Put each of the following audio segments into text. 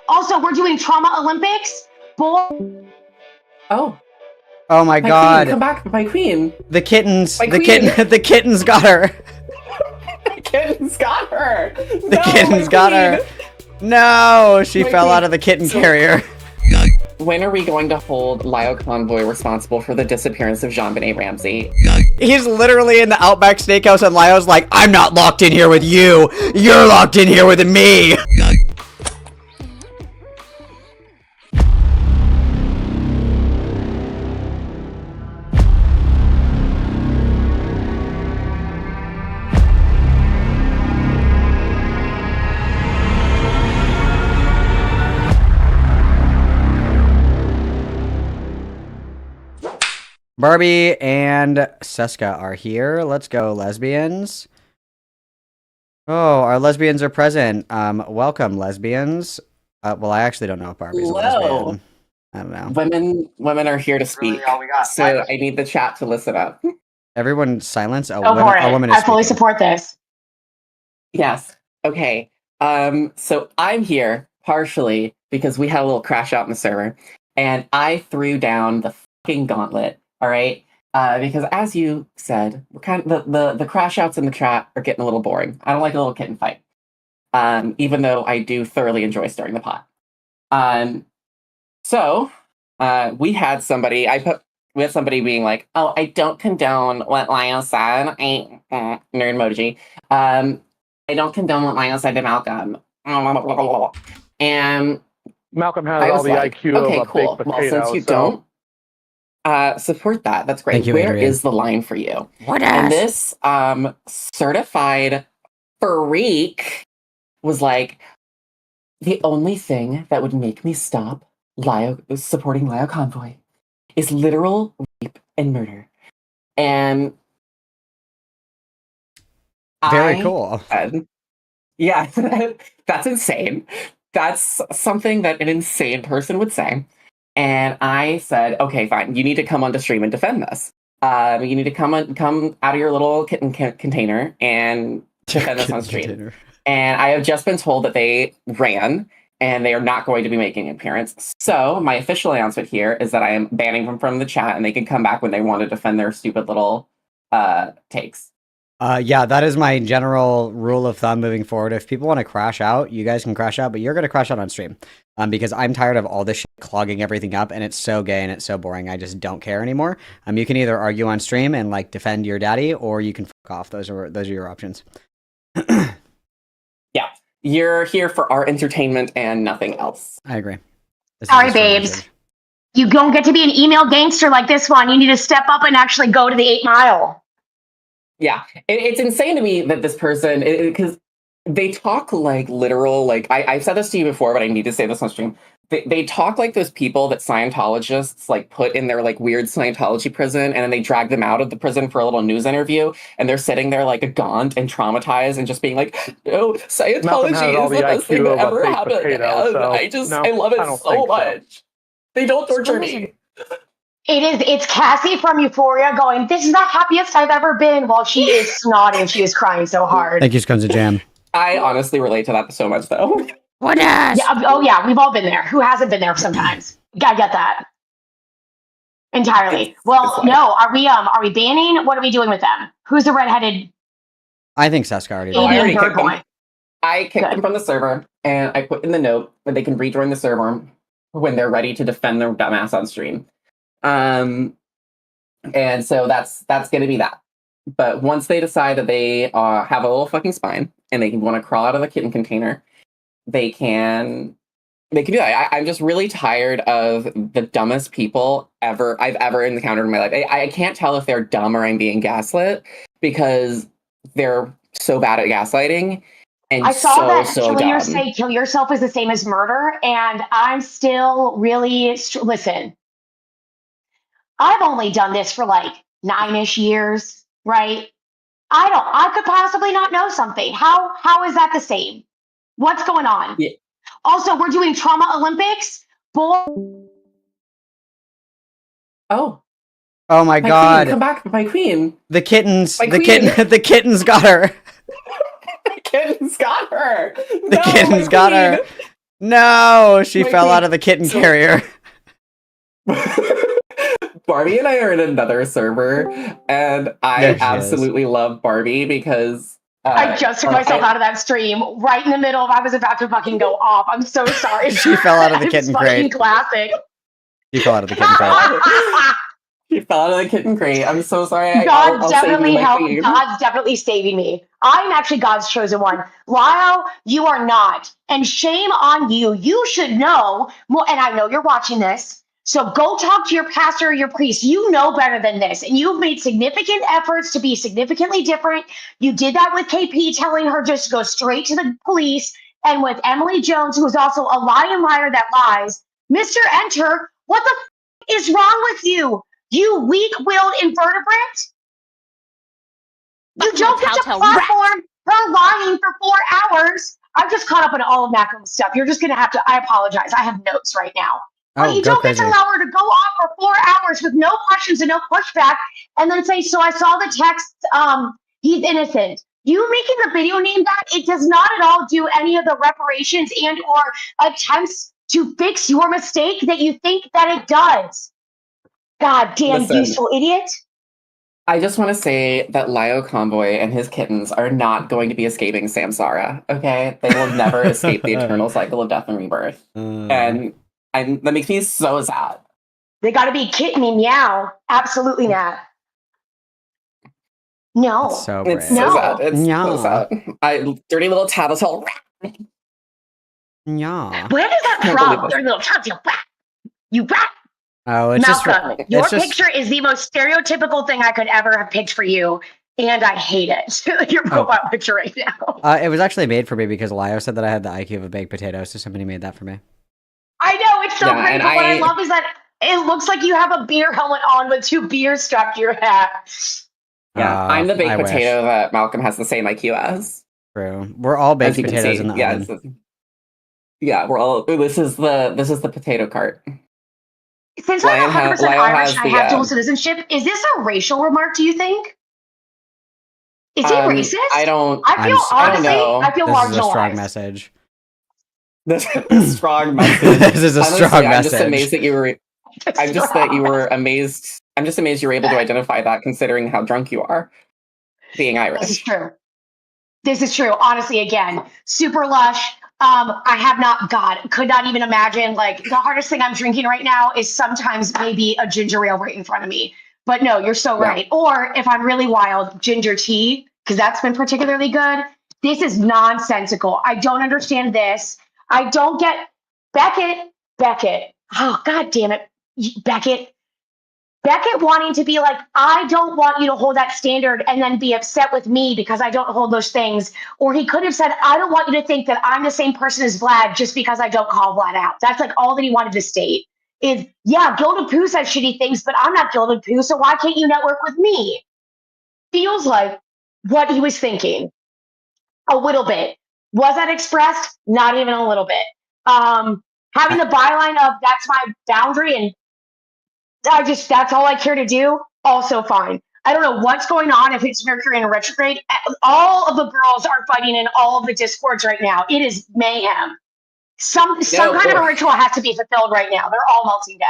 Also, we're doing Trauma Olympics. Oh. Oh my god. Queen, come back, my queen. The kittens. My The queen. the kittens got her. The kitten's got her. The kittens got her. No, she fell out of the kitten carrier. When are we going to hold Lio Convoy responsible for the disappearance of Jean-Benet Ramsey? He's literally in the Outback Steakhouse and Lio's like, I'm not locked in here with you. You're locked in here with me. Barbie and Seska are here. Let's go, lesbians. Oh, our lesbians are present. Welcome, lesbians. Well, I actually don't know if Barbie's a lesbian. I don't know. Women are here to speak. Really all we got. So I need the chat to listen up. Everyone silence. Go for it. I fully support this. Yes. Okay. So I'm here partially because we had a little crash out in the server, and I threw down the fucking gauntlet. All right. Because as you said, we're kind of the crash outs in the chat are getting a little boring. I don't like a little kitten fight. Even though I do thoroughly enjoy stirring the pot. So we had somebody being like, oh, I don't condone what Lio said. Nerd emoji. I don't condone what Lio said to Malcolm. And Malcolm has all the IQ okay, of a cool. baked potato. Well, since you don't support that, that's great. Thank you, Where Adrian. is the line for you? What And this certified freak was like, the only thing that would make me stop supporting Lio Convoy is literal rape and murder. And Very cool. Yeah, that's insane. That's something that an insane person would say. And I said, okay, fine. You need to come onto stream and defend this. You need to come out of your little kitten container and defend this on stream. And I have just been told that they ran and they are not going to be making an appearance. So my official announcement here is that I am banning them from the chat and they can come back when they want to defend their stupid little takes. Yeah, that is my general rule of thumb moving forward. If people want to crash out, you guys can crash out, but you're going to crash out on stream. Because I'm tired of all this shit clogging everything up, and it's so gay and it's so boring. I just don't care anymore. You can either argue on stream and like defend your daddy, or you can fuck off. Those are your options. Yeah, you're here for our entertainment and nothing else. I agree. Sorry, babes. You don't get to be an email gangster like this one. You need to step up and actually go to the 8 Mile. Yeah, it's insane to me that this person, because they talk like literal, like, I've said this to you before, but I need to say this on stream. They talk like those people that Scientologists like put in their like weird Scientology prison, and then they drag them out of the prison for a little news interview, and they're sitting there like gaunt and traumatized and just being like, no, Scientology is the best thing that ever happened. Potato, so I love it so much. They don't torture me. It's Cassie from Euphoria going, this is the happiest I've ever been, while she is snotting. She is crying so hard. Thank you, Scones and Jam. I honestly relate to that so much, though. What ass? Yeah, oh yeah, we've all been there. Who hasn't been there sometimes? I get that. Entirely. Well, no, are we banning? What are we doing with them? Who's the redheaded I think Seska already did. I already bird kicked them. boy? I kicked them from the server, and I put in the note that they can rejoin the server when they're ready to defend their dumbass on stream. And so that's going to be that. But once they decide that they have a little fucking spine and they want to crawl out of the kitten container, they can do that. I'm just really tired of the dumbest people I've ever encountered in my life. I can't tell if they're dumb or I'm being gaslit because they're so bad at gaslighting. And I saw that dumb. say kill yourself is the same as murder, and I'm still really listen. I've only done this for like 9-ish years, right? I could possibly not know something. How is that the same? What's going on? Yeah. Also, we're doing Trauma Olympics. Oh my God! god! Queen, come back, my queen. The kittens. My the queen. The kittens got her. The kittens got her. The kittens got her. No, she My fell queen. out of the kitten carrier. Barbie and I are in another server, and I There she is. absolutely love Barbie because I just took myself out of that stream right in the middle of I was about to fucking go off. I'm so sorry. She fell out of the It's kitten fucking crate. classic. She fell out of the kitten crate. She fell out of the kitten crate. I'm so sorry. God's I'll save you, my queen. God's definitely saving me. I'm actually God's chosen one. Lio, you are not. And shame on you. You should know more. And I know you're watching this. So go talk to your pastor or your priest. You know better than this. And you've made significant efforts to be significantly different. You did that with KP, telling her just to go straight to the police. And with Emily Jones, who is also a lying liar that lies. Mr. Enter, what the is wrong with you? You weak-willed invertebrate? You don't get to platform her lying for 4 hours. I'm just caught up in all of Malcolm's stuff. You're just going to have to, I apologize. I have notes right now. But you don't get to allow her to go off for 4 hours with no questions and no pushback and then say, so I saw the text, he's innocent. You making the video name that, it does not at all do any of the reparations and or attempts to fix your mistake that you think that it does. God damn, Listen, useful idiot. I just want to say that Lio Convoy and his kittens are not going to be escaping Samsara, okay? They will never escape the eternal cycle of death and rebirth. And that makes me so sad. They got to be kitteny meow. Absolutely not. No. It's so It's so sad. It's so sad. Dirty little tattletale. Yeah. Where does that from? Dirty little tattletale. You rat. Oh, it's Malcolm, your picture is the most stereotypical thing I could ever have picked for you, and I hate it. Your profile picture right now. It was actually made for me because Lio said that I had the IQ of a baked potato, so somebody made that for me. I know, it's so great, but what I love is that it looks like you have a beer helmet on with 2 beers strapped to your hat. Yeah, I'm the baked potato that Malcolm has the same IQ as. True. We're all baked potatoes in the oven. Yeah, we're all. This is the potato cart. Since I'm 100% Irish, I have dual citizenship. Is this a racial remark? Do you think? Is he racist? I don't. I feel honestly. I feel marginalized. This is a strong message. This is a strong message. This is a strong message. I'm just amazed that you were. I'm just that you were amazed. I'm just amazed you were able to identify that, considering how drunk you are, being Irish. This is true. This is true. Honestly, again, super lush. I have not, God, could not even imagine. Like, the hardest thing I'm drinking right now is sometimes maybe a ginger ale right in front of me. But no, you're so right. Or if I'm really wild, ginger tea, because that's been particularly good. This is nonsensical. I don't understand this. I don't get Beckett. Oh, God damn it. Beckett wanting to be like, I don't want you to hold that standard and then be upset with me because I don't hold those things. Or he could have said, I don't want you to think that I'm the same person as Vlad just because I don't call Vlad out. That's like all that he wanted to state is, yeah, Gilded Pooh says shitty things, but I'm not Gilded Pooh, so why can't you network with me? Feels like what he was thinking. A little bit. Was that expressed? Not even a little bit. Having the byline of that's my boundary and that's all I care to do. Also fine. I don't know what's going on if it's Mercury in a retrograde. All of the girls are fighting in all of the discords right now. It is mayhem. Some kind of a ritual has to be fulfilled right now. They're all melting down.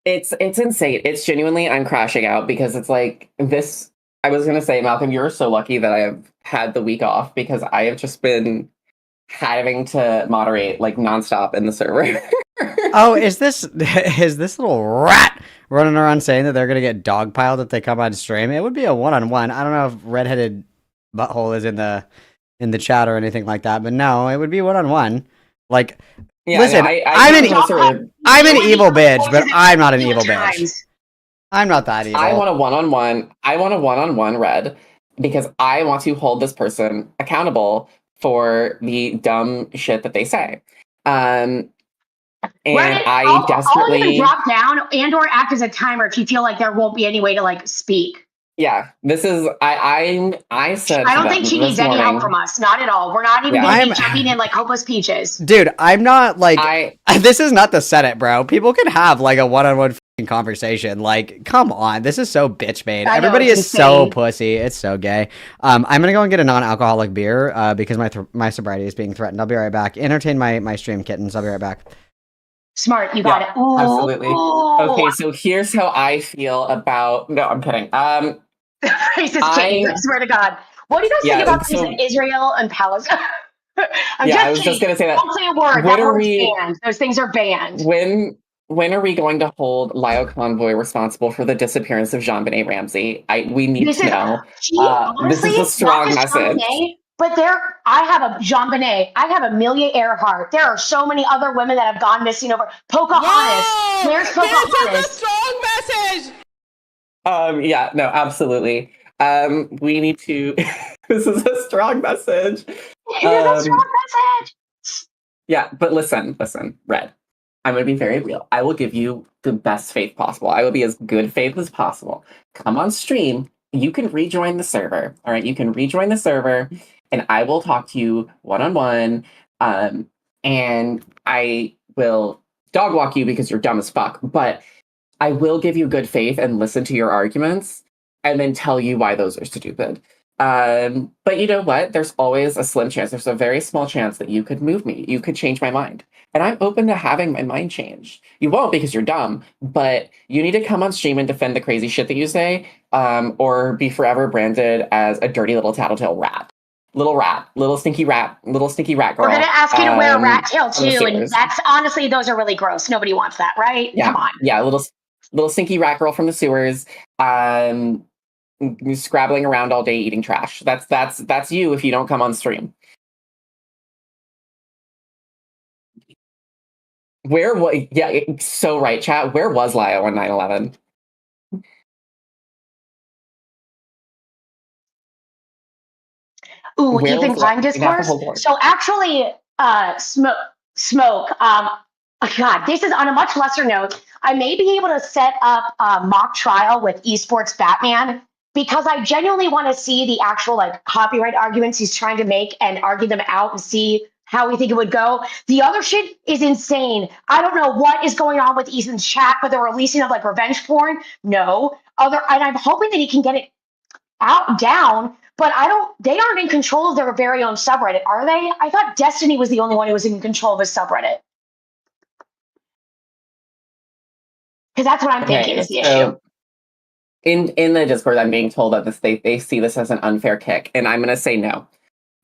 It's insane. It's genuinely, I'm crashing out because it's like this. I was going to say, Malcolm, you're so lucky that I have had the week off because I have just been having to moderate like nonstop in the server. Oh, is this little rat running around saying that they're gonna get dogpiled if they come on stream? It would be a one-on-one. I don't know if redheaded butthole is in the chat or anything like that, but no, it would be one-on-one. Like, yeah, listen, I'm an evil bitch, but I'm not an evil bitch. I'm not that evil. I want a one-on-one. I want a one-on-one, Red, because I want to hold this person accountable for the dumb shit that they say. And I desperately I'll even drop down and or act as a timer if you feel like there won't be any way to like speak. Yeah, this is I said I don't think she needs any help from us. Not at all. We're not even going to be jumping in like hopeless peaches. Dude, I'm not like this is not the Senate, bro. People can have like a one-on-one conversation. Like, come on, this is so bitch made. I know, Everybody it's is so insane. pussy. It's so gay. I'm gonna go and get a non-alcoholic beer because my sobriety is being threatened. I'll be right back. Entertain my stream, kittens. I'll be right back. Smart, you got it. Ooh, Absolutely. ooh. Okay, so here's how I feel about. No, I'm kidding. Racist kittens, I swear to God. What do you guys think about things in Israel and Palestine? I'm I just was just gonna say that. Don't say a word. That word's banned. Those things are banned. When are we going to hold Lio Convoy responsible for the disappearance of Jean-Benet Ramsey? We need to know. Honestly, this is a strong message. But I have a Jean-Benet. I have Amelia Earhart. There are so many other women that have gone missing over. Pocahontas. Whoa! Where's Pocahontas? This is a strong message. Yeah, no, absolutely. We need to. This is a strong message. It is a strong message. Yeah, but listen, Red. I'm going to be very real. I will give you the best faith possible. I will be as good faith as possible. Come on stream. You can rejoin the server. All right, you can rejoin the server, and I will talk to you one-on-one. And I will dog walk you because you're dumb as fuck. But I will give you good faith and listen to your arguments, and then tell you why those are stupid. But you know what? There's always a slim chance. There's a very small chance that you could move me. You could change my mind. And I'm open to having my mind changed. You won't because you're dumb, but you need to come on stream and defend the crazy shit that you say, or be forever branded as a dirty little tattletale rat. Little stinky rat girl. We're going to ask you to wear a rat tail too. And that's honestly, those are really gross. Nobody wants that, right? Yeah, come on. Yeah, little stinky rat girl from the sewers. Scrabbling around all day eating trash. That's you if you don't come on stream. So right, chat. Where was Lio on 9/11? Ooh, even time discourse. So actually, smoke. God, this is on a much lesser note. I may be able to set up a mock trial with esports Batman because I genuinely want to see the actual like copyright arguments he's trying to make and argue them out and see how we think it would go. The other shit is insane. I don't know what is going on with Ethan's chat, but they're releasing of like revenge porn. No. And I'm hoping that he can get it down, but they aren't in control of their very own subreddit, are they? I thought Destiny was the only one who was in control of his subreddit. Because that's what I'm thinking is the issue. In the Discord, I'm being told that they see this as an unfair kick, and I'm going to say no.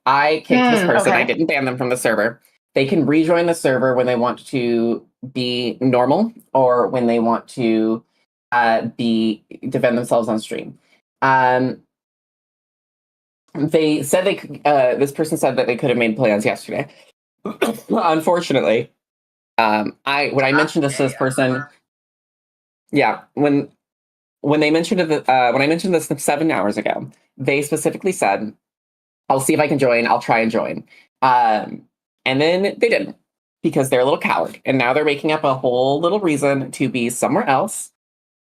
I kicked this person. Okay. I didn't ban them from the server. They can rejoin the server when they want to be normal or when they want to defend themselves on stream. They said this person said that they could have made plans yesterday. Unfortunately, when I mentioned this to this person, when they mentioned it, when I mentioned this 7 hours ago, they specifically said, "I'll see if I can join. I'll try and join." And then they didn't because they're a little coward, and now they're making up a whole little reason to be somewhere else.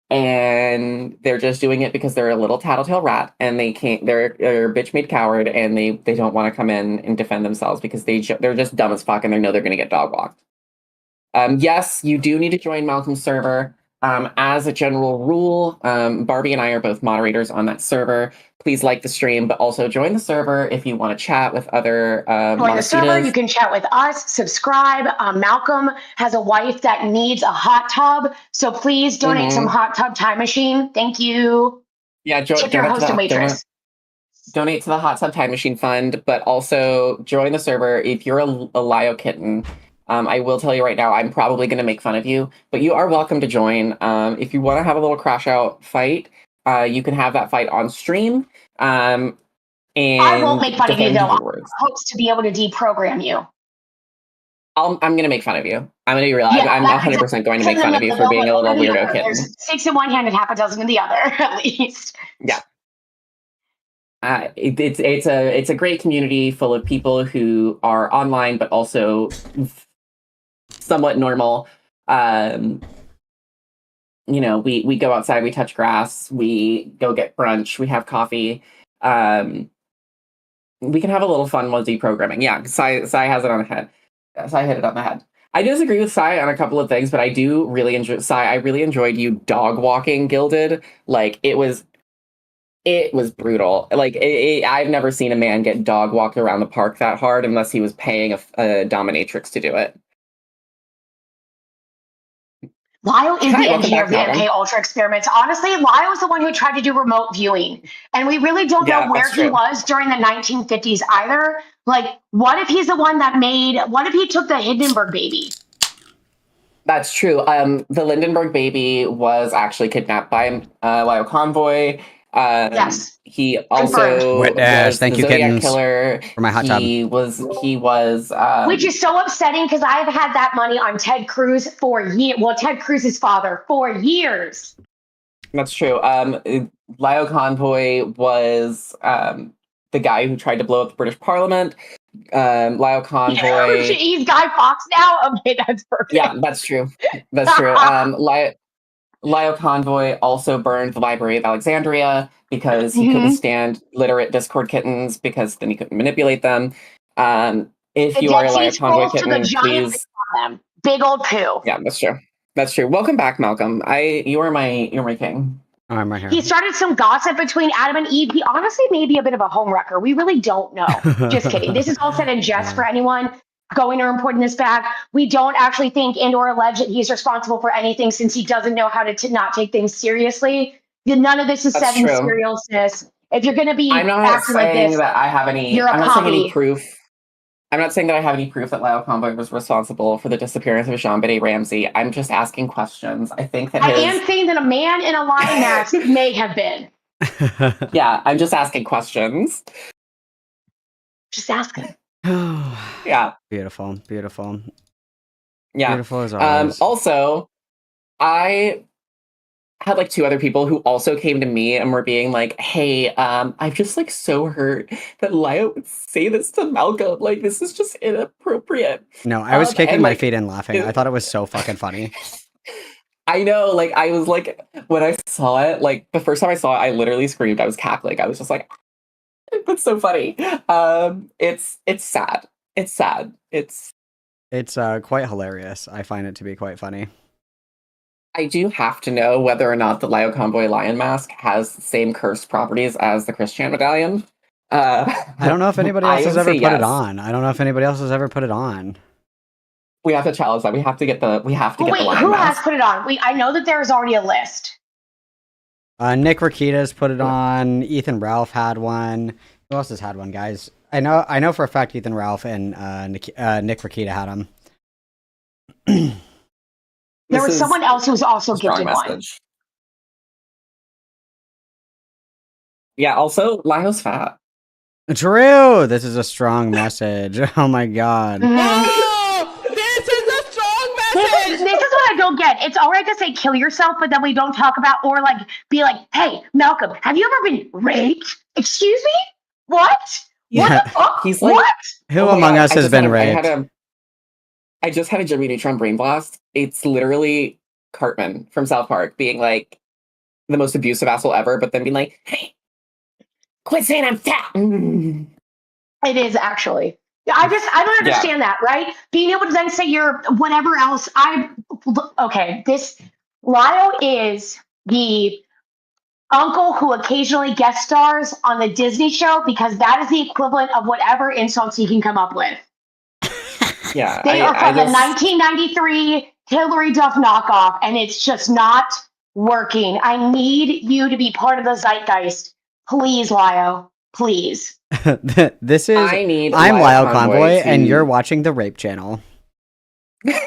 And they're just doing it because they're a little tattletale rat and they can't, they're a bitch made coward and they don't want to come in and defend themselves because they're just dumb as fuck and they know they're going to get dog walked. Yes, you do need to join Malcolm's server. As a general rule, Barbie and I are both moderators on that server. Please like the stream, but also join the server if you want to chat with other join the server, you can chat with us, subscribe. Malcolm has a wife that needs a hot tub, so please donate some hot tub time machine. Thank you. Yeah, tip your host and waitress. Donate to the hot tub time machine fund, but also join the server if you're a Lio kitten. I will tell you right now, I'm probably going to make fun of you, but you are welcome to join. If you want to have a little crash out fight, you can have that fight on stream. And I won't make fun of you, though. I hope to be able to deprogram you. I'm going to make fun of you. I'm going to be real. Yeah, I'm 100% going to make fun of you for being a little weirdo kitten. There's 6 in one hand and half a dozen in the other, at least. Yeah. It's a great community full of people who are online, but also somewhat normal. We go outside, we touch grass, we go get brunch, we have coffee. We can have a little fun while deprogramming. Yeah, Sai has it on the head. Sai hit it on the head. I disagree with Sai on a couple of things, but I do really enjoy Sai. I really enjoyed you dog walking Gilded. Like it was brutal. Like I've never seen a man get dog walked around the park that hard unless he was paying a dominatrix to do it. Lio is Hi, the welcome engineer back, of the Malcolm. MK Ultra experiments. Honestly, Lio is the one who tried to do remote viewing. And we really don't know where that's he true. was during the 1950s either. Like, what if he's the one that what if he took the Hindenburg baby? That's true. The Lindenberg baby was actually kidnapped by Lio Convoy. Yes. He also was Thank the you, Zodiac kittens, killer. for my hot tub. He was Which is so upsetting because I've had that money on Ted Cruz for years. Well, Ted Cruz's father for years. That's true. Lio Convoy was the guy who tried to blow up the British Parliament. Lio Convoy. He's Guy Fawkes now? Okay, that's perfect. Yeah, that's true. That's true. Lio Convoy also burned the Library of Alexandria because he couldn't stand literate Discord kittens because then he couldn't manipulate them. If you are a Lio Convoy kitten, please. Big old poo. Yeah, that's true. That's true. Welcome back, Malcolm. You're my king. Oh, I'm right here. He started some gossip between Adam and Eve. He honestly may be a bit of a homewrecker. We really don't know. Just kidding. This is all said in jest for anyone going or importing this back. We don't actually think and or allege that he's responsible for anything since he doesn't know how to not take things seriously. None of this is said in seriousness. If you're going to be I'm not acting like saying this, that I have any. you're a I'm not saying any puppy. proof. I'm not saying that I have any proof that Lio Convoy was responsible for the disappearance of Jean-Benet Ramsey. I'm just asking questions. I think that I am saying that a man in a lion mask may have been. Yeah, I'm just asking questions. Just asking. Yeah. Beautiful. Beautiful. Yeah. Beautiful as always. Also, I had like two other people who also came to me and were being like, hey, I'm just like so hurt that Lio would say this to Malcolm. Like, this is just inappropriate. No, I was kicking my feet and laughing. I thought it was so fucking funny. I know, like, I was like, when I saw it, like, the first time I saw it, I literally screamed. I was cackling. I was just like, that's so funny. It's sad. It's sad. It's quite hilarious. I find it to be quite funny. I do have to know whether or not the Lio Convoy Lion Mask has the same cursed properties as the Christian Medallion. I don't know if anybody else has ever put it on. I don't know if anybody else has ever put it on. We have to challenge that. We have to get the Wait, Lion who Mask. has put it on? I know that there's already a list. Nick Rakita's put it on. Ethan Ralph had one. Who else has had one, guys? I know for a fact Ethan Ralph and Nick Rakita had them. There was someone else who was also gifted one. Yeah, also, Lio's fat. True! This is a strong message. Oh my god. Oh, this is a strong message! This is what I don't get. It's all right to say kill yourself, but then we don't talk about or like be like, hey, Malcolm, have you ever been raped? Excuse me? What? Yeah. What the fuck? He's like, what? Who among us has been raped? I just had a Jimmy Neutron brain blast. It's literally Cartman from South Park being like the most abusive asshole ever, but then being like, hey, quit saying I'm fat. It is actually. I don't understand that, right? Being able to then say you're whatever else. This Lio is the uncle who occasionally guest stars on the Disney show because that is the equivalent of whatever insults he can come up with. Yeah, they are from the 1993 Hillary Duff knockoff, and it's just not working. I need you to be part of the zeitgeist. Please, Lio. Please. I'm Lio Convoy, and you're watching the Rape Channel. The Rape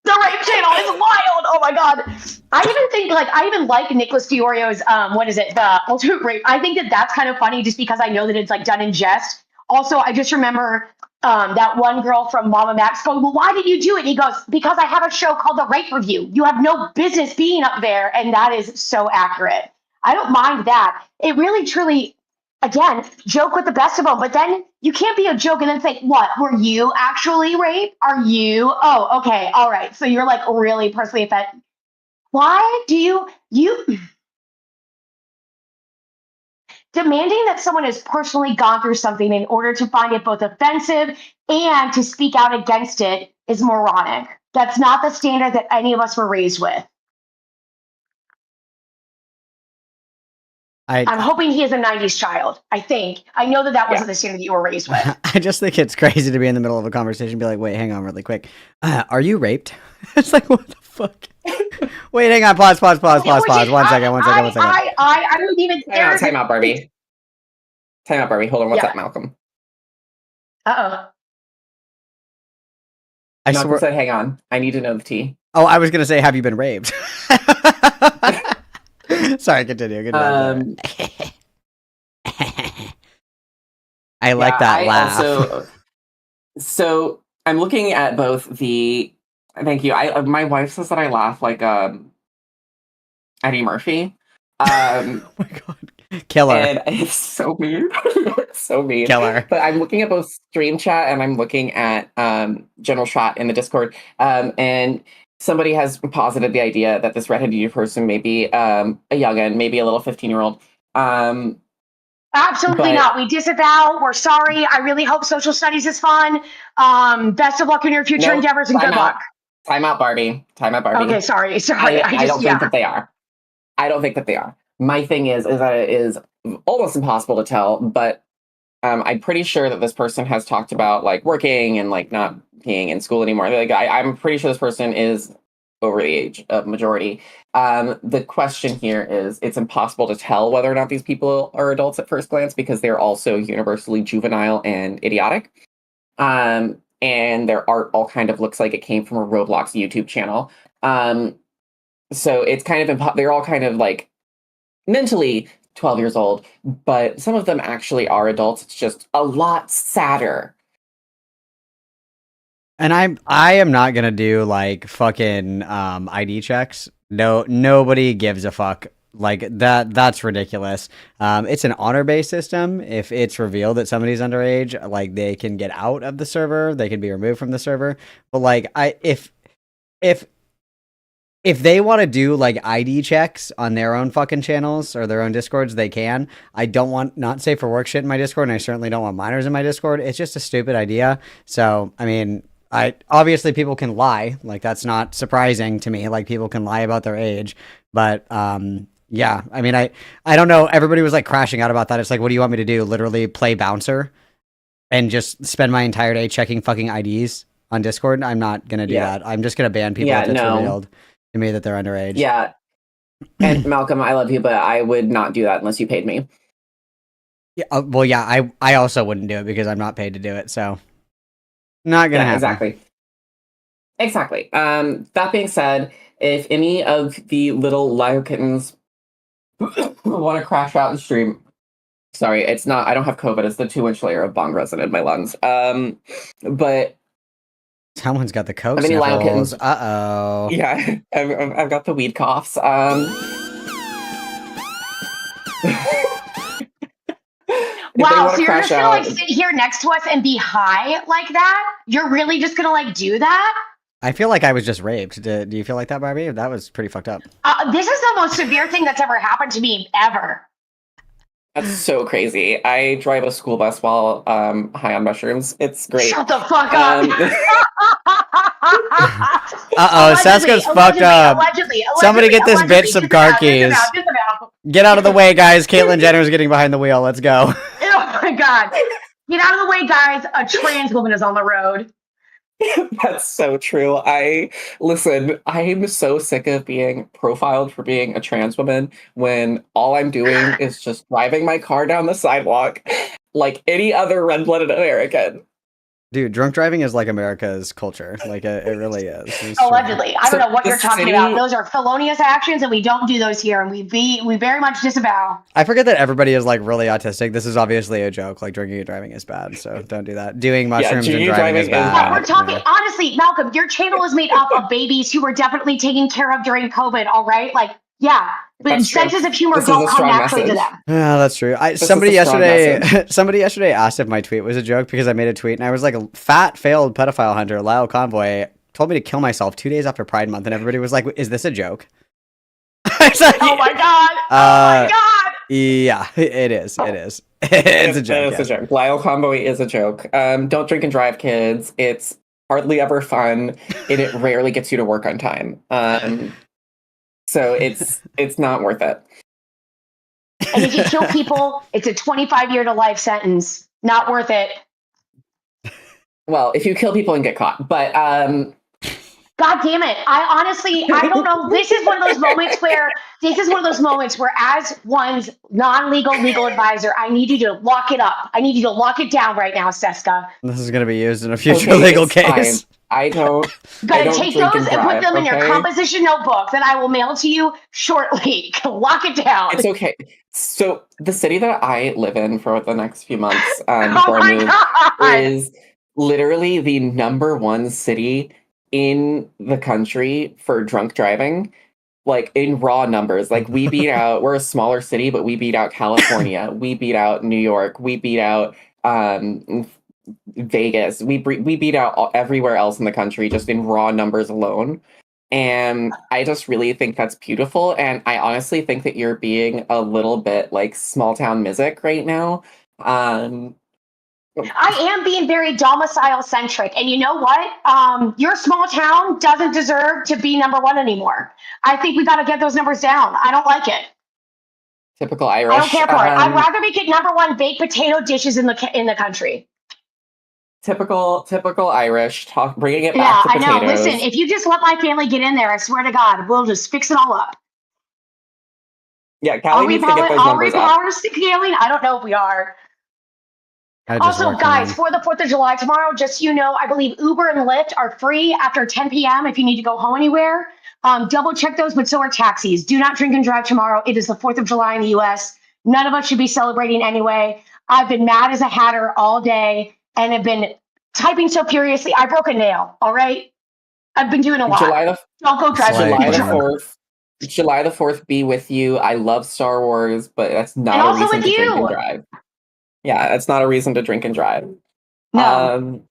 Channel is wild. Oh my god. I even like Nicholas Fiorio's the Ultimate Rape. I think that's kind of funny just because I know that it's like done in jest. Also, I just remember that one girl from Mama Max going, well, why did you do it? And he goes, because I have a show called The Rape Review. You have no business being up there. And that is so accurate. I don't mind that. It really, truly, again, joke with the best of them. But then you can't be a joke and then say, what? Were you actually raped? Are you? Oh, okay. All right. So you're like really personally offended. Why do you demanding that someone has personally gone through something in order to find it both offensive and to speak out against it is moronic. That's not the standard that any of us were raised with. I'm hoping he is a 90s child. I think. I know that wasn't the standard that you were raised with. I just think it's crazy to be in the middle of a conversation and be like, wait, hang on really quick. Are you raped? It's like, what the fuck? Wait, hang on. Pause. 1 second. I wouldn't even care. Time out, Barbie. Hold on. What's up, Malcolm? Uh-oh. Malcolm said, hang on. I need to know the tea. Oh, I was going to say, have you been raped? Sorry, continue. Good I like that laugh. So I'm looking at both the. Thank you. My wife says that I laugh like Eddie Murphy. Oh my god, killer! And it's so mean. It's so mean. Killer. But I'm looking at both stream chat and I'm looking at general chat in the Discord. And somebody has posited the idea that this redheaded person may be a youngin, maybe a little 15-year-old. Absolutely not. We disavow. We're sorry. I really hope social studies is fun. Best of luck in your future endeavors and good luck. Time out, Barbie. Okay, sorry. I don't think that they are. I don't think that they are. My thing is that it is almost impossible to tell, but I'm pretty sure that this person has talked about like working and like not being in school anymore. Like I'm pretty sure this person is over the age of majority. The question here is, it's impossible to tell whether or not these people are adults at first glance because they're also universally juvenile and idiotic. And their art all kind of looks like it came from a Roblox YouTube channel. So it's kind of, they're all kind of like mentally 12 years old, but some of them actually are adults. It's just a lot sadder. And I am not gonna do like fucking ID checks. No, nobody gives a fuck. Like that's ridiculous. It's an honor-based system. If it's revealed that somebody's underage, like they can get out of the server, they can be removed from the server. But like if they want to do like ID checks on their own fucking channels or their own Discords, they can. I don't want not safe for work shit in my Discord, and I certainly don't want minors in my Discord. It's just a stupid idea. So I mean, obviously people can lie. Like that's not surprising to me. Like people can lie about their age, but yeah. I mean, I don't know. Everybody was like crashing out about that. It's like, what do you want me to do? Literally play bouncer and just spend my entire day checking fucking IDs on Discord? I'm not gonna do that. I'm just gonna ban people if it's revealed to me that they're underage. Yeah. And Malcolm, I love you, but I would not do that unless you paid me. Yeah. Well, yeah. I also wouldn't do it because I'm not paid to do it. So not gonna happen. Exactly. That being said, if any of the little Lio kittens want to crash out the stream, sorry, it's not. I don't have COVID. It's the 2-inch layer of bong resin in my lungs. But someone's got the coke sniffles. Uh-oh. Yeah, I've got the weed coughs. Wow, so you're just gonna like sit here next to us and be high like that? You're really just gonna like do that? I feel like I was just raped. Do you feel like that, Barbie? That was pretty fucked up. This is the most severe thing that's ever happened to me ever. That's so crazy. I drive a school bus while high on mushrooms. It's great. Shut the fuck up. Uh-oh, Seska's fucked up. Somebody get this bitch some car keys. Get out of the way, guys. Caitlyn Jenner's getting behind the wheel. Let's go. Oh my god. Get out of the way, guys. A trans woman is on the road. That's so true. Listen, I'm so sick of being profiled for being a trans woman when all I'm doing is just driving my car down the sidewalk like any other red-blooded American. Dude, drunk driving is like America's culture. Like it really is. Allegedly. I don't know what you're talking about. Those are felonious actions and we don't do those here, and we very much disavow. I forget that everybody is like really autistic. This is obviously a joke. Like drinking and driving is bad, so don't do that. Doing mushrooms and driving is bad. Yeah, we're talking honestly, Malcolm, your channel is made up of babies who were definitely taken care of during COVID, all right? Like, yeah. But senses of humor don't come naturally to them. Yeah, that's true. Somebody yesterday asked if my tweet was a joke because I made a tweet and I was like, a fat failed pedophile hunter, Lio Convoy, told me to kill myself 2 days after Pride Month, and everybody was like, is this a joke? Like, oh my god! Oh my god! Yeah, it is. It is. It's a joke. It's a joke. Lio Convoy is a joke. Don't drink and drive, kids. It's hardly ever fun, and it rarely gets you to work on time. So it's not worth it. And if you kill people, it's a 25-year to life sentence. Not worth it. Well, if you kill people and get caught, but God damn it. I don't know. This is one of those moments where, as one's non-legal legal advisor, I need you to lock it up. I need you to lock it down right now, Seska. This is going to be used in a future legal case. Fine. I don't Take drink those and put them in your okay? composition notebook that I will mail to you shortly. Lock it down. It's okay. So the city that I live in for the next few months Oh before I my move God. is literally the #1 city in the country for drunk driving, like in raw numbers. Like we're a smaller city, but we beat out California, we beat out New York, we beat out Vegas, we beat out everywhere else in the country just in raw numbers alone. And I just really think that's beautiful. And I honestly think that you're being a little bit like small town music right now. I am being very domicile centric. And you know what? Your small town doesn't deserve to be #1 anymore. I think we got to get those numbers down. I don't like it. Typical Irish. I don't care for it. I'd rather make it #1 baked potato dishes in the country. Typical Irish, bringing it back to potatoes. I know. Listen, if you just let my family get in there, I swear to God, we'll just fix it all up. Yeah, Callie needs to get those numbers up. Are we scaling? I don't know if we are. Also, guys, for the 4th of July tomorrow, just so you know, I believe Uber and Lyft are free after 10 p.m. if you need to go home anywhere. Double check those, but so are taxis. Do not drink and drive tomorrow. It is the 4th of July in the U.S. None of us should be celebrating anyway. I've been mad as a hatter all day and have been typing so furiously. I broke a nail, all right? I've been doing a lot. Don't go drive. July the 4th be with you. I love Star Wars, but that's not a reason to drink and drive. Yeah, that's not a reason to drink and drive. No.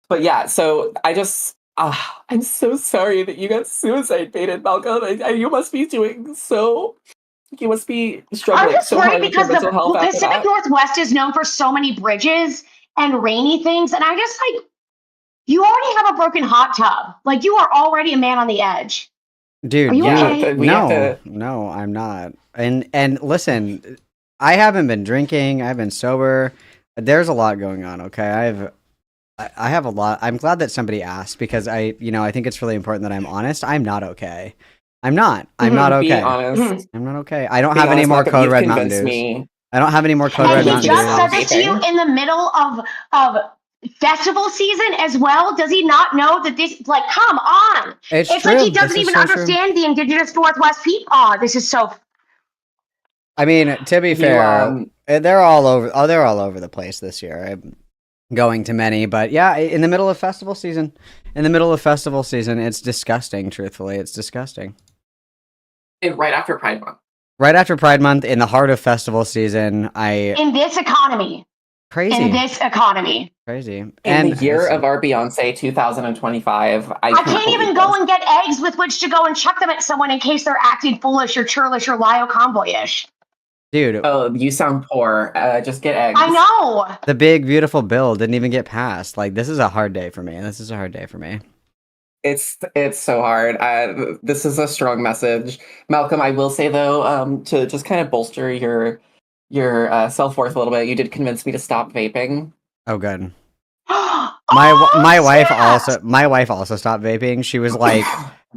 But yeah, so I'm so sorry that you got suicide baited, Malcolm. You must be you must be struggling so hard with your mental health after that. The Pacific Northwest is known for so many bridges and rainy things, and I just you already have a broken hot tub. Like, you are already a man on the edge. Dude, are you okay? No, I'm not. And listen, I haven't been drinking. I've been sober. There's a lot going on. Okay, I have a lot. I'm glad that somebody asked because I think it's really important that I'm honest. I'm not okay. I'm not okay. Be honest. I'm not okay. I don't have any more Code Red Mountain Dews. I don't have any more Code Red Mountain Dews. And he just said this to you in the middle of festival season as well. Does he not know that this? Like, come on! It's true. Like he doesn't even understand the indigenous Northwest people. Oh, this is so. I mean, to be fair, they're all over. Oh, they're all over the place this year. I'm going to many, but yeah, in the middle of festival season. It's disgusting. Truthfully, it's disgusting. Right after Pride Month. Right after Pride Month, in the heart of festival season, in this economy. Crazy. In this economy. Crazy. In the year of our Beyonce 2025, I can't even go and get eggs with which to go and chuck them at someone in case they're acting foolish or churlish or Lio Convoy-ish. Dude. Oh, you sound poor. Just get eggs. I know. The big, beautiful bill didn't even get passed. Like, this is a hard day for me. It's so hard. This is a strong message. Malcolm, I will say, though, to just kind of bolster your self-worth a little bit, you did convince me to stop vaping. Oh, good. My wife also stopped vaping. She was like,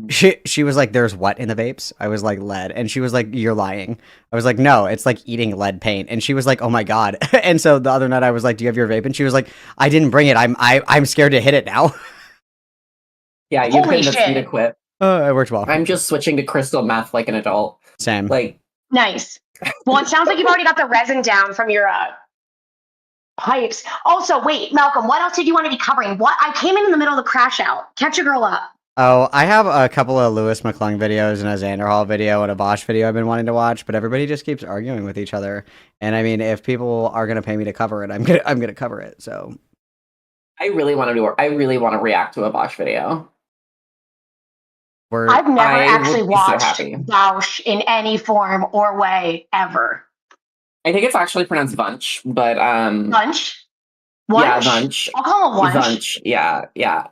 she was like, "There's what in the vapes?" I was like, "Lead," and she was like, "You're lying." I was like, "No, it's like eating lead paint," and she was like, "Oh my God!" And so the other night I was like, "Do you have your vape?" And she was like, "I didn't bring it. I'm scared to hit it now." Yeah, you convinced me to quit. It worked well. I'm just switching to crystal meth like an adult. Same. Like, nice. Well, it sounds like you've already got the resin down from your pipes. Also, wait, Malcolm, what else did you want to be covering? What? I came in the middle of the crash out. Catch a girl up. Oh, I have a couple of Lewis McClung videos and a Xander Hall video and a Bosch video I've been wanting to watch, but everybody just keeps arguing with each other. And I mean, if people are going to pay me to cover it, I'm gonna cover it. So I really want to react to a Bosch video. I've never actually watched Bosch in any form or way ever. I think it's actually pronounced Bunch, but Bunch? Yeah, Lunch? lunch. I'll call him lunch. Lunch. Yeah, yeah.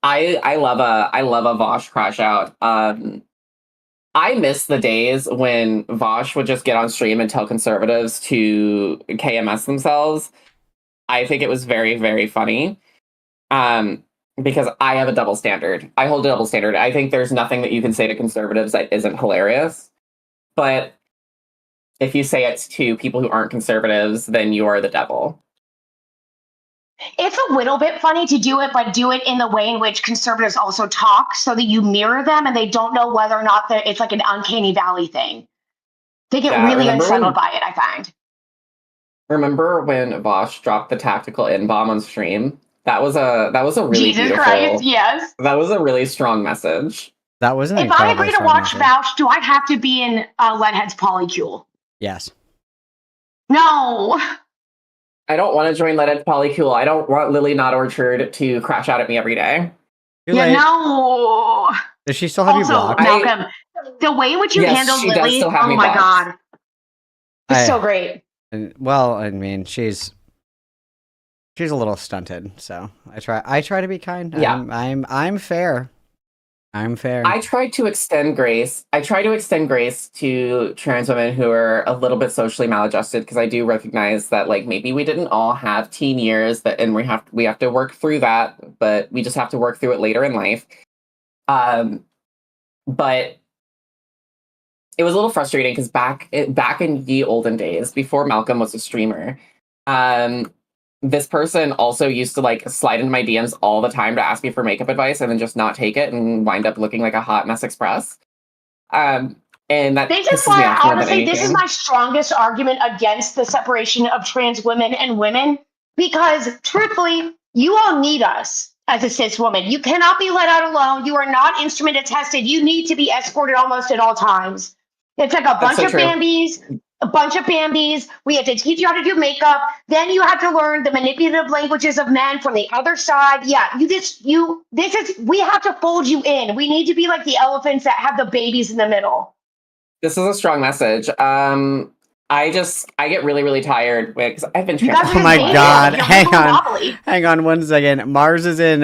I love a Vosh crash out. I miss the days when Vosh would just get on stream and tell conservatives to KMS themselves. I think it was very, very funny. Because I have a double standard. I hold a double standard. I think there's nothing that you can say to conservatives that isn't hilarious. But if you say it to people who aren't conservatives, then you are the devil. It's a little bit funny to do it, but do it in the way in which conservatives also talk so that you mirror them and they don't know whether or not it's like an uncanny valley thing. They get really unsettled by it, I find. Remember when Vosh dropped the tactical N-bomb on stream? That was a really Jesus beautiful. Christ, yes. That was a really strong message. That was an If I agree to watch Vouch, do I have to be in Leadhead's Polycule? Yes. No. I don't want to join Leadhead's Polycule. I don't want Lily Not Orchard to crash out at me every day. No. Does she still have you blocked? Malcolm, the way in which you handled Lily, oh my God. It's so great. Well, I mean, she's a little stunted, so I try to be kind. Yeah. I'm fair. I'm fair. I try to extend grace. To trans women who are a little bit socially maladjusted, because I do recognize that, like, maybe we didn't all have teen years and we have to work through that, but we just have to work through it later in life. But it was a little frustrating because back in the olden days, before Malcolm was a streamer, this person also used to like slide into my DMs all the time to ask me for makeup advice and then just not take it and wind up looking like a hot mess express. And that this is why, honestly, this is my strongest argument against the separation of trans women and women, because truthfully, you all need us as a cis woman. You cannot be let out alone. You are not instrument attested. You need to be escorted almost at all times. It's like a bunch of Bambies. We have to teach you how to do makeup. Then you have to learn the manipulative languages of men from the other side. Yeah, we have to fold you in. We need to be like the elephants that have the babies in the middle. This is a strong message. I get really, really tired because I've been. Oh my God! Hang on 1 second. Mars is in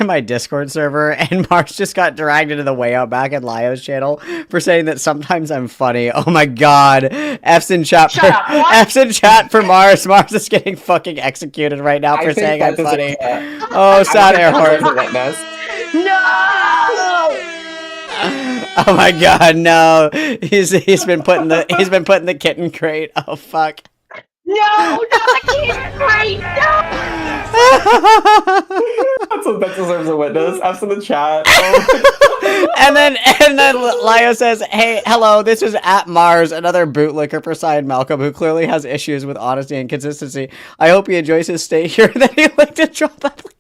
my Discord server, and Mars just got dragged into the way out back in Lio's channel for saying that sometimes I'm funny. Oh my God! F's in chat. F's in chat for Mars. Mars is getting fucking executed right now for saying I'm funny. Oh, sad air horn. No. Oh my God, no! He's been put in the kitten crate. Oh fuck! No, not the kitten crate! No! That deserves a witness. F's in the chat. and then Lio says, "Hey, hello. This is at Mars, another bootlicker for Cyan Malcolm, who clearly has issues with honesty and consistency. I hope he enjoys his stay here. Then he'd like to drop application."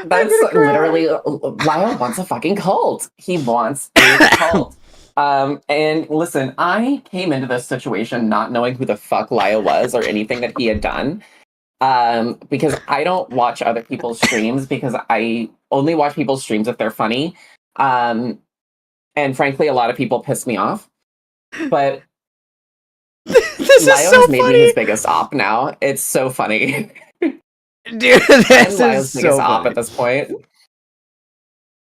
That's literally Lio wants a fucking cult. He wants a cult. And listen, I came into this situation not knowing who the fuck Lio was or anything that he had done. Because I don't watch other people's streams because I only watch people's streams if they're funny. And frankly, a lot of people piss me off. But this Lio is so has made funny. me his biggest op now. It's so funny. Dude, this is so funny. At this point.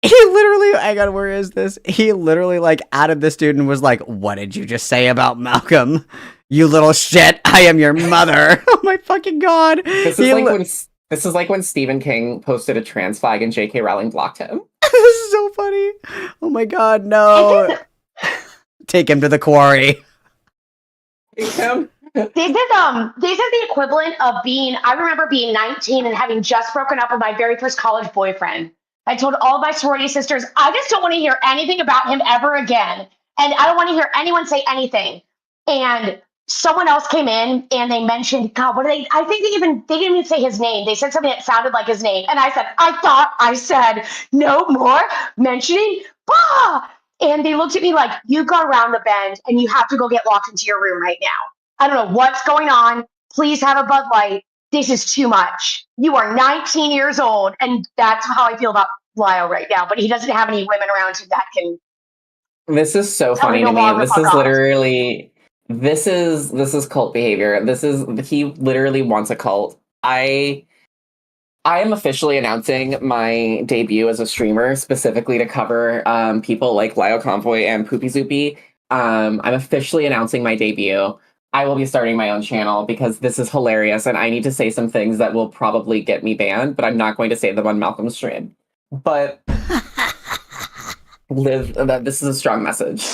He literally, hang on, where is this? He literally like added this dude and was like, "What did you just say about Malcolm? You little shit! I am your mother!" Oh my fucking God! This is like when Stephen King posted a trans flag and J.K. Rowling blocked him. This is so funny. Oh my God, no! Take him to the quarry. Take him. This is the equivalent of I remember being 19 and having just broken up with my very first college boyfriend. I told all of my sorority sisters, I just don't want to hear anything about him ever again. And I don't want to hear anyone say anything. And someone else came in and they mentioned, God, I think they didn't even say his name. They said something that sounded like his name. And I said, I said no more mentioning, bah! And they looked at me like, you go around the bend and you have to go get locked into your room right now. I don't know what's going on. Please have a Bud Light. This is too much. You are 19 years old, and that's how I feel about Lio right now. But he doesn't have any women around him that can. This is so funny to me. This is literally, this is cult behavior. He literally wants a cult. I am officially announcing my debut as a streamer, specifically to cover people like Lio Convoy and Poopy Zoopy. I'm officially announcing my debut. I will be starting my own channel because this is hilarious, and I need to say some things that will probably get me banned, but I'm not going to say them on Malcolm's stream. But this is a strong message.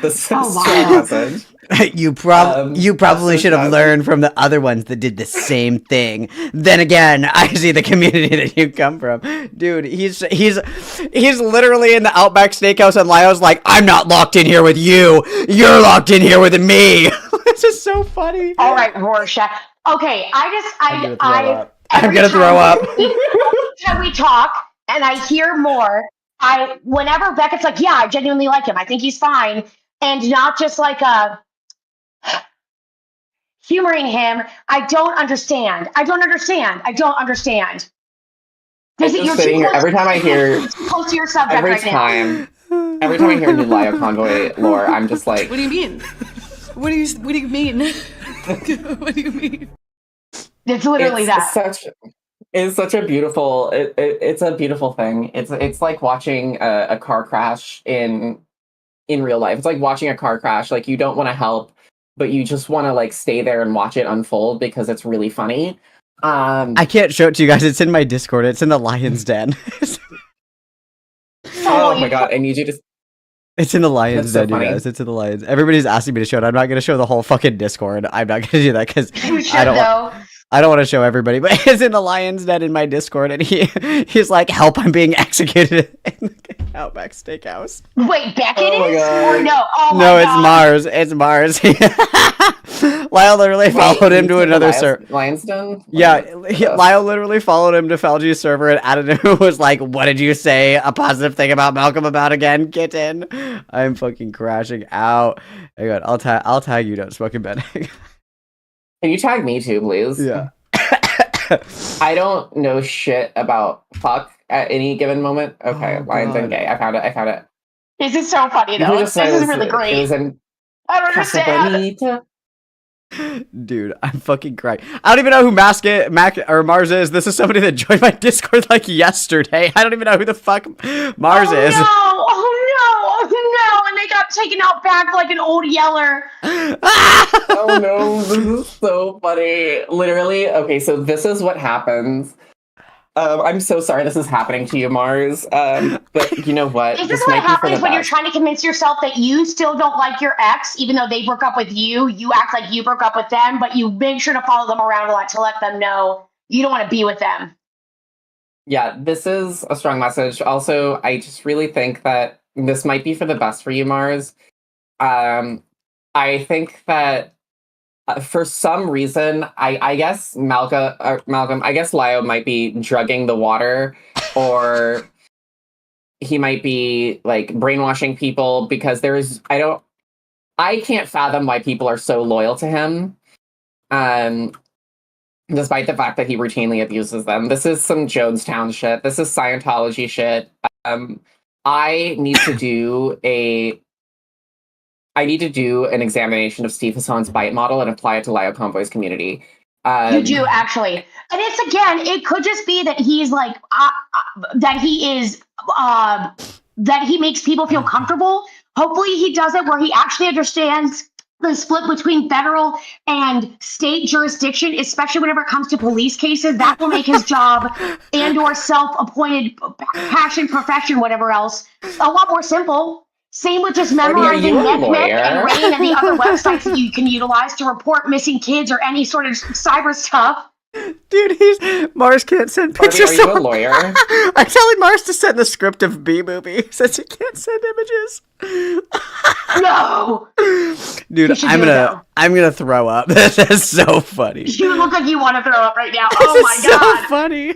This is a strong message. You probably should have learned from the other ones that did the same thing. Then again, I see the community that you come from. Dude, he's literally in the Outback Steakhouse and Lio's like, I'm not locked in here with you. You're locked in here with me. This is so funny. All right, Rorschach. Okay, I'm gonna throw up. When we talk and I hear more, whenever Beckett's like, yeah, I genuinely like him. I think he's fine. And not just like humoring him. I don't understand. Every time I hear close to your subject every time I hear new Lio Convoy lore, I'm just like, what do you mean? What do you mean? What do you mean? It's literally It's such a beautiful. It's a beautiful thing. It's like watching a car crash in real life. It's like watching a car crash. Like, you don't want to help, but you just want to like stay there and watch it unfold because it's really funny. I can't show it to you guys. It's in my Discord. It's in the Lion's Den. Oh my god! I need you to. It's in the Lion's Den, you guys. It's in the Lions. Everybody's asking me to show it. I'm not going to show the whole fucking Discord. I'm not going to do that because I don't want to show everybody. But it's in the Lion's Den in my Discord, and he's like, "Help! I'm being executed in the Outback Steakhouse." Wait, Beckett is or no? Oh my no, God. It's Mars. Lyle literally followed him to another server. Lion's Den? Yeah, Lyle literally followed him to Felgy's server and added him. Was like, "What did you say a positive thing about Malcolm about again, kitten?" I'm fucking crashing out. Hang on, I'll tag you. Don't smoking betting. Can you tag me too, please? Yeah. I don't know shit about fuck at any given moment. Okay, Lion's Den gay. I found it. This is so funny though. This is really great. I don't understand. Dude, I'm fucking crying. I don't even know who Mars is. This is somebody that joined my Discord like yesterday. I don't even know who the fuck Mars is. Oh no, and they got taken out back like an old yeller. Oh no, this is so funny. Literally, okay, so this is what happens. I'm so sorry this is happening to you, Mars. But you know what? This is what happens when you're trying to convince yourself that you still don't like your ex, even though they broke up with you. You act like you broke up with them, but you make sure to follow them around a lot to let them know you don't want to be with them. Yeah, this is a strong message. Also, I just really think that this might be for the best for you, Mars. I think that for some reason, I guess Malcolm, I guess Lio might be drugging the water, or he might be like brainwashing people because I can't fathom why people are so loyal to him. Despite the fact that he routinely abuses them. This is some Jonestown shit. This is Scientology shit. I need to do an examination of Steve Hassan's bite model and apply it to Lio Convoy's community. You do, actually. And it's, again, it could just be that he's like, that he makes people feel comfortable. Hopefully he does it where he actually understands the split between federal and state jurisdiction, especially whenever it comes to police cases. That will make his job and or self-appointed passion, profession, whatever else, a lot more simple. Same with just memorizing NetMec and RAIN and the other websites that you can utilize to report missing kids or any sort of cyber stuff. Dude, Mars can't send pictures. Are you a lawyer? I'm telling Mars to send the script of B-Movie since he can't send images. No! Dude, I'm gonna throw up. This is so funny. You look like you want to throw up right now. This Oh my is god. so funny.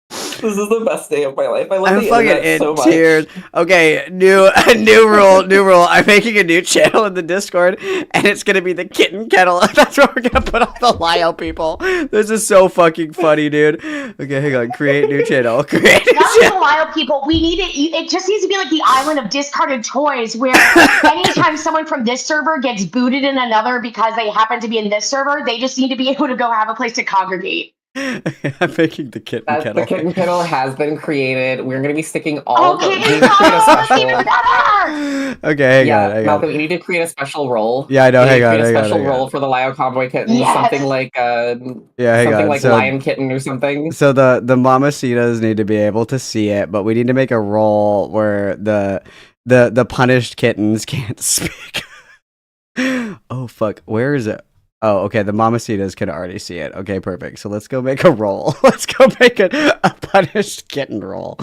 This is the best day of my life. I love I'm the fucking internet in so much. tears. Okay, new tears. Okay, new rule. I'm making a new channel in the Discord, and it's gonna be the kitten kettle. That's where we're gonna put all the Lio people. This is so fucking funny, dude. Okay, hang on. Create new channel. Create new Not just channel. the Lio people. We need it. It just needs to be like the island of discarded toys, where anytime someone from this server gets booted in another because they happen to be in this server, they just need to be able to go have a place to congregate. I'm making the kitten The kettle. kitten kettle has been created. We're going to be sticking all of the. Okay, We need to create a special. even better. Okay, hang on. Malcolm, you need to create a special role. Yeah, I know. You need Hang to on. create a Hang on. special Hang role on. for the Lio Convoy kitten. Yes. Something like Yeah, hang something on. like So- lion kitten or something. So the mamacitas need to be able to see it, but we need to make a role where the punished kittens can't speak. Oh fuck, where is it? Oh, okay, the mamacitas can already see it. Okay, perfect. So let's go make a role. Let's go make a punished kitten role.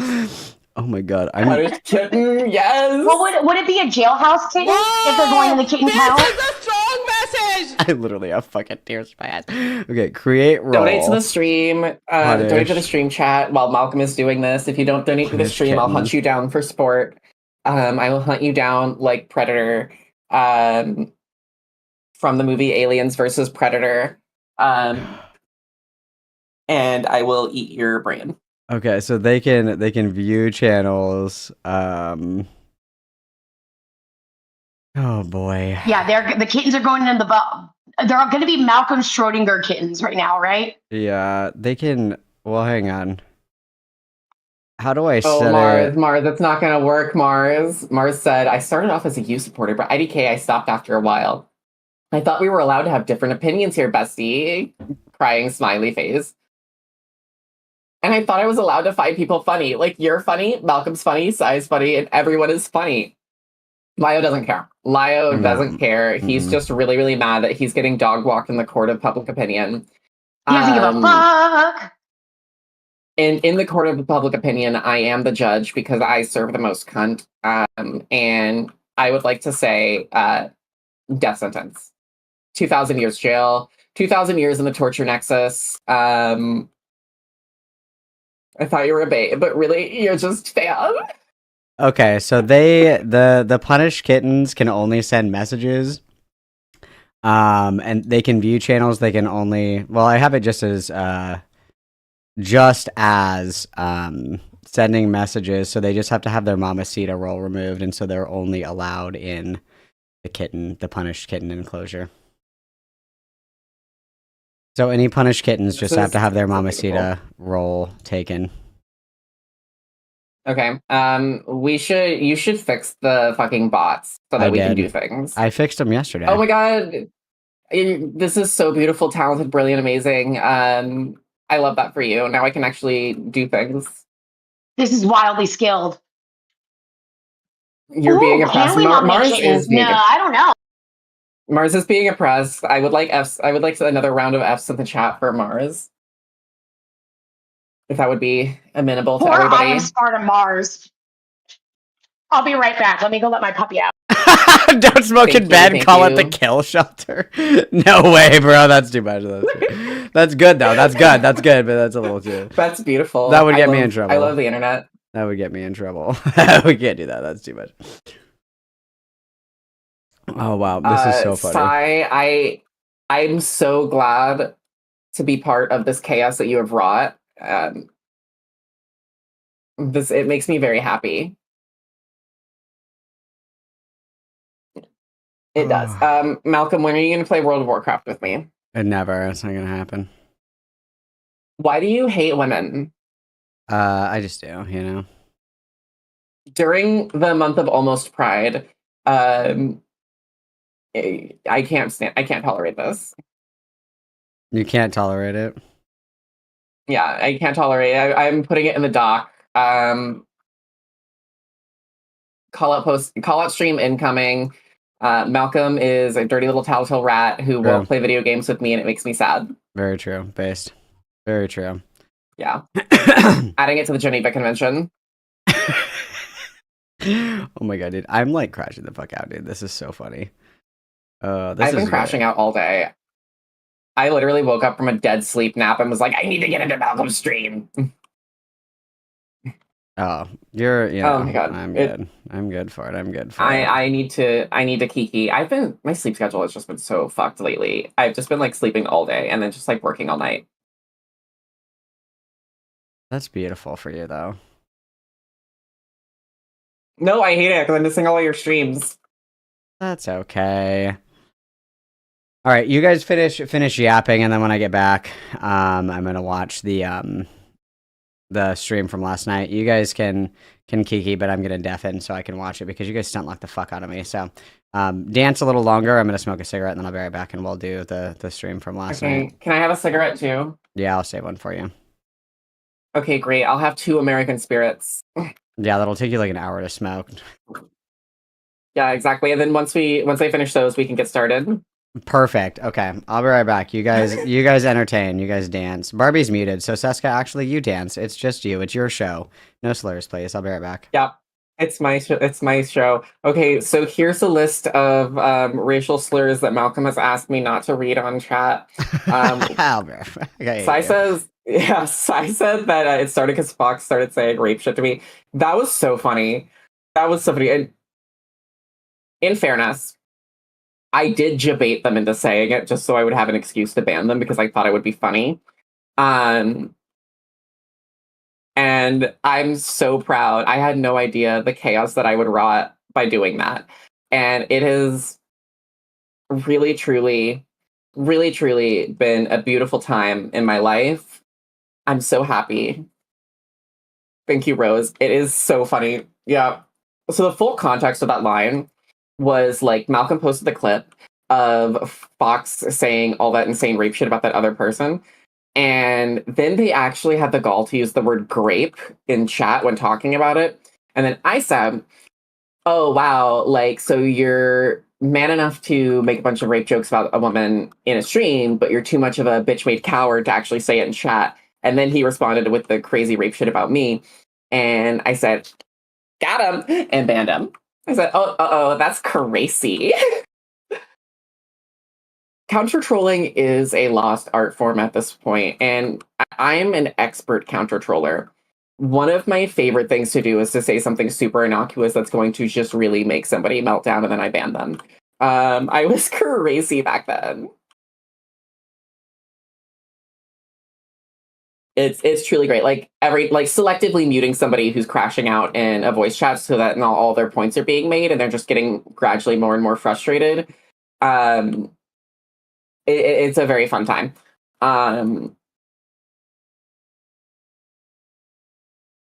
Oh my god, Punished kitten, yes. Well, would it be a jailhouse kitten if they're going in the kitten kennel? This is a strong message. I literally have fucking tears in my eyes. Okay, create role. Donate to the stream. Donate to the stream chat while Malcolm is doing this. If you don't donate to the Punished stream, I'll kitten. hunt you down for sport. I will hunt you down like Predator. From the movie Aliens versus Predator. And I will eat your brain. Okay, so they can view channels. Oh boy. Yeah, the kittens are going in they're going to be Malcolm Schrodinger kittens right now, right? Yeah, they can. Well, hang on. How do I Oh, set Mars, it? Mars, that's not gonna work, Mars. Mars said, I started off as a U supporter, but IDK I stopped after a while. I thought we were allowed to have different opinions here, bestie. Crying smiley face. And I thought I was allowed to find people funny. Like, you're funny, Malcolm's funny, Sai's funny, and everyone is funny. Lio doesn't care. Lio doesn't care. He's just really, really mad that he's getting dog walked in the court of public opinion. He doesn't give a fuck. In the court of public opinion, I am the judge because I serve the most cunt. And I would like to say death sentence. 2,000 years jail. 2,000 years in the torture nexus. I thought you were a babe, but really, you're just fam. Okay, so the punished kittens can only send messages. And they can view channels. They can only. Well, I have it just as sending messages. So they just have to have their mamacita role removed, and so they're only allowed in the punished kitten enclosure. So any punished kittens just have to have their mamacita role taken. Okay. You should fix the fucking bots so that we can do things. I fixed them yesterday. Oh my god. This is so beautiful, talented, brilliant, amazing. I love that for you. Now I can actually do things. This is wildly skilled. You're being oppressed. Mars is being I don't know. Mars is being oppressed. I would like Fs. I would like another round of Fs in the chat for Mars. If that would be amenable to everybody. I am Sparta Mars. I'll be right back. Let me go let my puppy out. Don't smoke in bed. Call it the kill shelter. No way, bro. That's too much. That's good though. That's good. That's good, but that's a little too. That's beautiful. That would get me in trouble. I love the internet. That would get me in trouble. We can't do that. That's too much. Oh wow, this is so funny. Sai, I'm so glad to be part of this chaos that you have wrought. It makes me very happy. It does. Malcolm, when are you going to play World of Warcraft with me? Never. It's not going to happen. Why do you hate women? I just do, you know. During the month of Almost Pride, I can't tolerate this. You can't tolerate it? Yeah, I can't tolerate it. I'm putting it in the doc. Call out stream incoming. Malcolm is a dirty little tattletale rat who won't play video games with me, and it makes me sad. Very true. Based. Very true. Yeah. Adding it to the Geneva Convention. Oh my god, dude. I'm like crashing the fuck out, dude. This is so funny. I've been crashing out all day. I literally woke up from a dead sleep nap and was like, I need to get into Malcolm's stream. Oh, you're, Oh my God. I'm good. I'm good for it. I'm good for it. I need to kiki. My sleep schedule has just been so fucked lately. I've just been like sleeping all day and then just like working all night. That's beautiful for you, though. No, I hate it because I'm missing all of your streams. That's okay. All right, you guys finish yapping, and then when I get back, I'm gonna watch the stream from last night. You guys can kiki, but I'm gonna deafen so I can watch it because you guys stunt lock the fuck out of me. So, dance a little longer. I'm gonna smoke a cigarette, and then I'll be right back, and we'll do the stream from last night. Can I have a cigarette too? Yeah, I'll save one for you. Okay, great. I'll have 2 American spirits. Yeah, that'll take you like an hour to smoke. Yeah, exactly. And then once I finish those, we can get started. Perfect. Okay, I'll be right back. You guys entertain. You guys dance. Barbie's muted, so Seska, actually, you dance. It's just you. It's your show. No slurs, please. I'll be right back. Yep. It's my show. Okay, so here's a list of racial slurs that Malcolm has asked me not to read on chat. Sai says, yeah, Sai said that it started because Fox started saying rape shit to me. That was so funny. And in fairness, I did debate them into saying it just so I would have an excuse to ban them because I thought it would be funny. And I'm so proud. I had no idea the chaos that I would wrought by doing that. And it has really, truly, really, truly been a beautiful time in my life. I'm so happy. Thank you, Rose. It is so funny. Yeah. So the full context of that line was like Malcolm posted the clip of Fox saying all that insane rape shit about that other person. And then they actually had the gall to use the word grape in chat when talking about it. And then I said, oh, wow, like, so you're man enough to make a bunch of rape jokes about a woman in a stream, but you're too much of a bitch-made coward to actually say it in chat. And then he responded with the crazy rape shit about me. And I said, got him, and banned him. I said, oh, that's crazy. Counter-trolling is a lost art form at this point, and I'm an expert counter-troller. One of my favorite things to do is to say something super innocuous that's going to just really make somebody melt down, and then I ban them. I was crazy back then. It's truly great. Like selectively muting somebody who's crashing out in a voice chat so that not all their points are being made and they're just getting gradually more and more frustrated. It's a very fun time.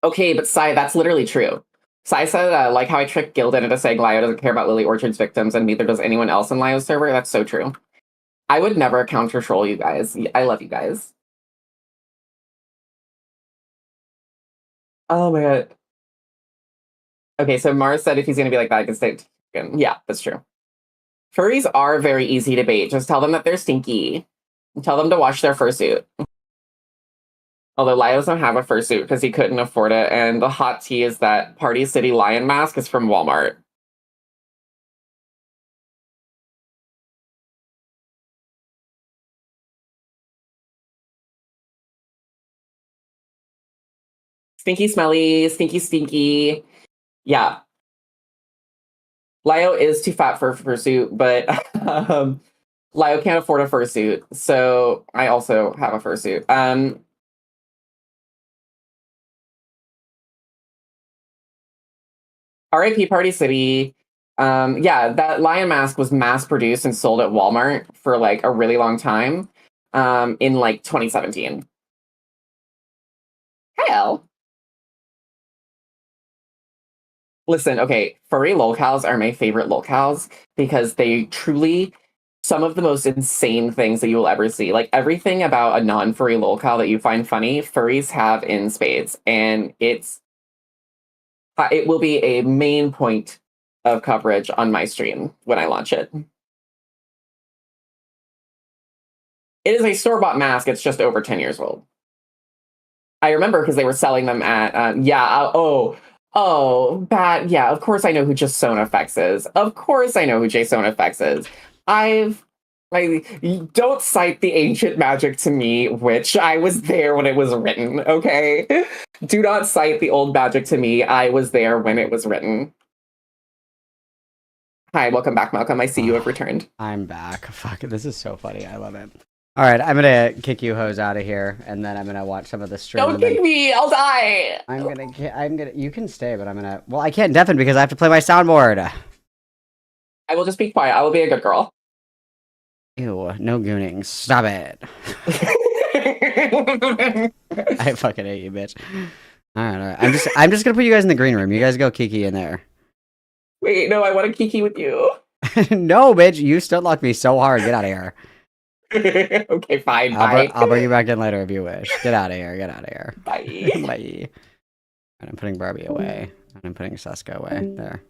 Okay, but Sai, that's literally true. Sai said, like how I tricked Gildan into saying Lio doesn't care about Lily Orchard's victims and neither does anyone else in Lio's server. That's so true. I would never counter troll you guys. I love you guys. Oh my God. Okay, so Mars said if he's going to be like that, I can stay. Yeah, that's true. Furries are very easy to bait. Just tell them that they're stinky. Tell them to wash their fursuit. Although Lio doesn't have a fursuit because he couldn't afford it. And the hot tea is that Party City lion mask is from Walmart. Stinky, smelly, stinky, stinky. Yeah. Lio is too fat for a fursuit, but Lio can't afford a fursuit. So I also have a fursuit. RIP Party City. Yeah, that lion mask was mass produced and sold at Walmart for like a really long time. In like 2017. Hell. Listen, okay, furry lolcows are my favorite lolcows because they truly some of the most insane things that you will ever see. Like everything about a non-furry lolcow that you find funny, furries have in spades, and it will be a main point of coverage on my stream when I launch it. It is a store-bought mask. It's just over 10 years old. I remember because they were selling them at bad. Yeah, of course I know who Jasona Effects is. Of course I know who Jasona Effects is. I've Don't cite the ancient magic to me, witch. I was there when it was written, okay? Do not cite the old magic to me. I was there when it was written. Hi, welcome back, Malcolm. I see you have returned. I'm back. Fuck, this is so funny. I love it. All right, I'm gonna kick you hoes out of here, and then I'm gonna watch some of the stream. Don't kick me! I'll die! You can stay, but I'm gonna... Well, I can't deafen because I have to play my soundboard. I will just be quiet. I will be a good girl. Ew, no gooning. Stop it. I fucking hate you, bitch. All right. I'm just gonna put you guys in the green room. You guys go kiki in there. Wait, no, I want to kiki with you. No, bitch, you still locked me so hard. Get out of here. Okay, fine. I'll bring you back in later if you wish. Get out of here. Get out of here. Bye. Bye. And I'm putting Barbie away. And I'm putting Seska away. There.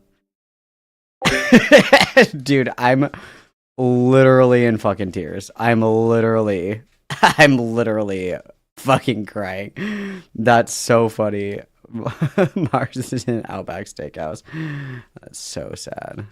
Dude, I'm literally in fucking tears. I'm literally fucking crying. That's so funny. Mars is in an Outback Steakhouse. That's so sad.